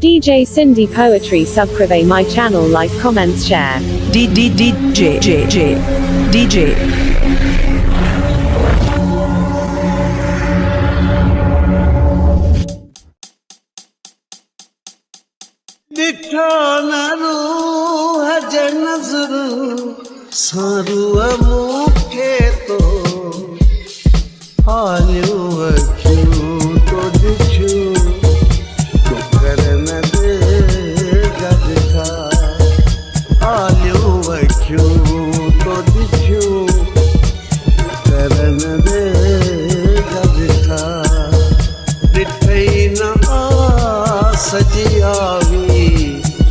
DJ Cindy Poetry. Subscribe my channel, like, comments, share. DJ दिठो न रूह जे नज़र सारूअ मूंखे तो हालियूं अखियूं तो ॾिठियूं तो कर न दे गॾु हालियूं अखियूं तो ॾिठियूं कर न दे गॾु ॾिठई न आ सजी आवी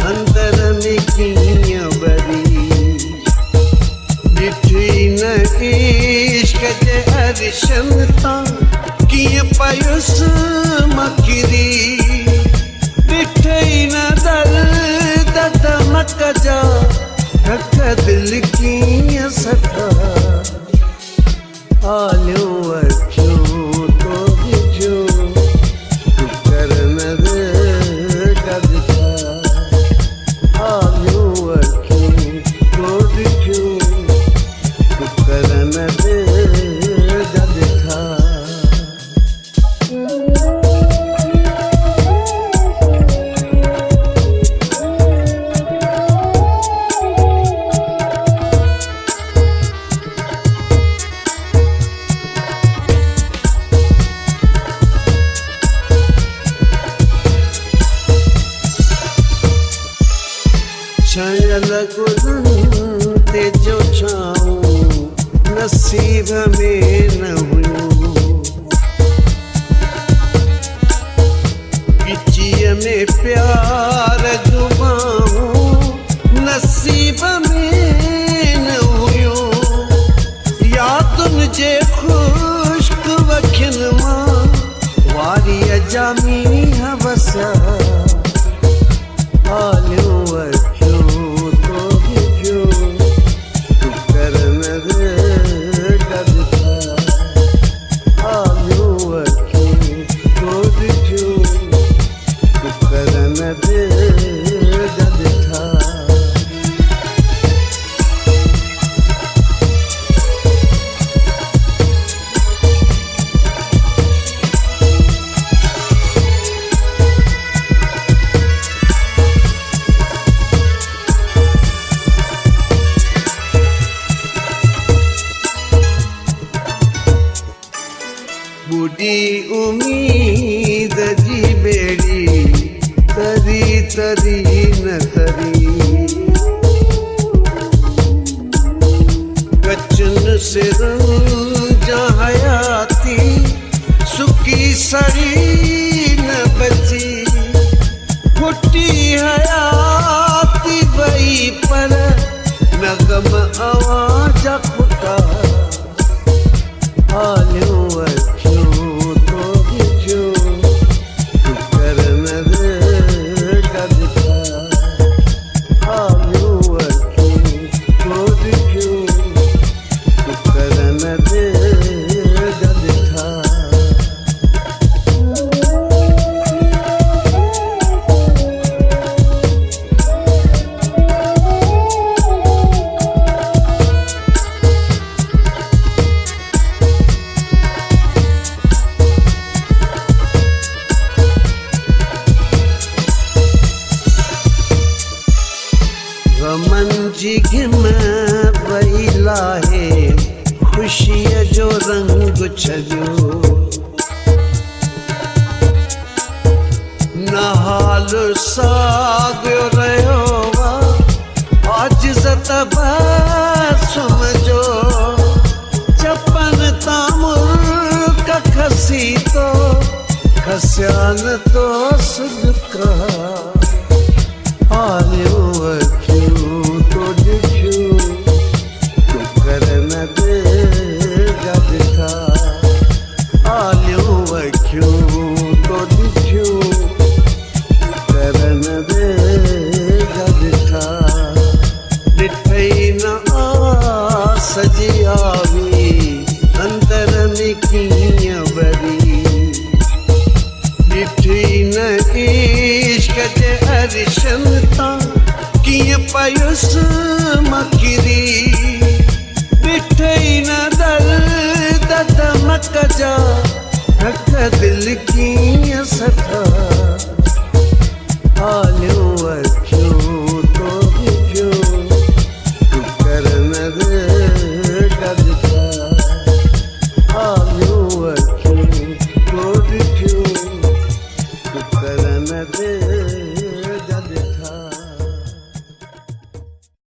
अंदर में कीअं बरी ॾिठी न इश्क जे अरिशन तां कीअं पयुसि मकिरी ॾिठई न दर्द धमक जा धक दिलि कीअं सठा हालियूं अखियूं तो ॾिठियूं तूं कर न दे गॾु हालियूं अखियूं तो ॾिठियूं तूं कर न दे गॾु छायल गुलनि ते जो छाऊं नसीब में न हुयूं गिचीअ में प्यार जुबाऊं नसीब में न हुयूं यादुनि जे ख़ुश्क वखियुनि मां वारीअ जा मींहं वसिया हालियूं अखियूं तो ॾिठियूं तूं कर न दे गॾु हालियूं अखियूं तो ॾिठियूं तूं कर न दे गॾु बुढ़ी उम्मीद जी बेड़ी तरी तरी न तरी कचन से जा हयाती सुकी सड़ी न बची फुटी हयाती वही पर नगम आवाज फुटा हालियूं अखियूं तो ॾिठियूं तूं कर न दे गॾु हालियूं अखियूं तो ॾिठियूं तूं कर न दे गॾु गमन जी घिम वही लाहे ख़ुशीअ जो रंग छॾियो न हाल साॻियो रहियो आजिज़ तबस्सुम जो चपन तां मुल्क खसी तो खसियान तो सदका हालियूं अखियूं तो ॾिठियूं तूं कर न दे गॾु हालियूं अखियूं तो ॾिठियूं कर न दे गॾु ॾिठई न आ सजी आवी अंदर में कीअं बरी ॾिठी न इश्क कजे अरिशन तां कीअं पयुस मकिरी ॾिठे ई न दर्द दमक जा धक दिल कीअं सठा आलियूं अखियूं